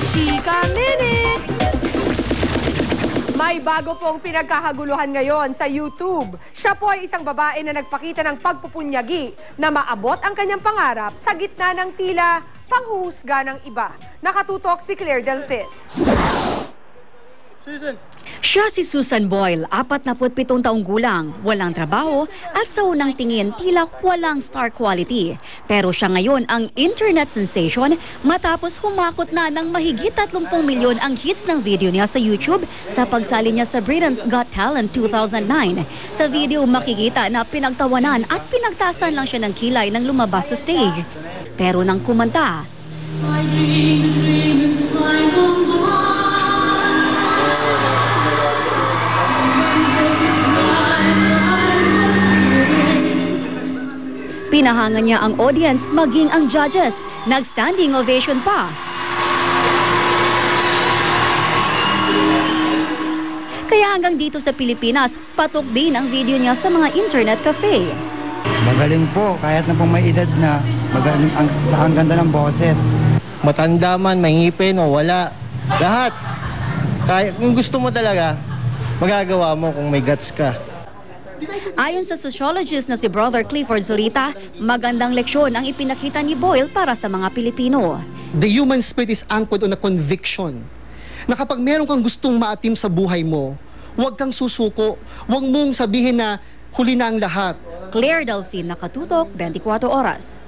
Chika Minute! May bago pong pinagkakaguluhan ngayon sa YouTube. Siya po ay isang babae na nagpakita ng pagpupunyagi na maabot ang kanyang pangarap sa gitna ng tila panghuhusga ng iba. Nakatutok si Claire Delfin. Siya si Susan Boyle, 47 taong gulang, walang trabaho at sa unang tingin tila walang star quality. Pero siya ngayon ang internet sensation matapos humakot na ng mahigit 30 milyon ang hits ng video niya sa YouTube sa pagsali niya sa Britain's Got Talent 2009. Sa video makikita na pinagtawanan at pinagtasan lang siya ng kilay nang lumabas sa stage. Pero nang kumanta, I dream the dream and time on by. Pinahangan niya ang audience maging ang judges. Nag-standing ovation pa. Kaya hanggang dito sa Pilipinas, patok din ang video niya sa mga internet cafe. Magaling po, kahit na pong may edad na, ang ganda ng boses. Matanda man, may ngipin o wala, lahat. Kaya, kung gusto mo talaga, magagawa mo kung may guts ka. Ayon sa sociologist na si Brother Clifford Zurita, magandang leksyon ang ipinakita ni Boyle para sa mga Pilipino. The human spirit is anchored on a conviction na kapag meron kang gustong maatim sa buhay mo, huwag kang susuko, huwag mong sabihin na huli na ang lahat. Claire Delfin, Nakatutok, 24 Oras.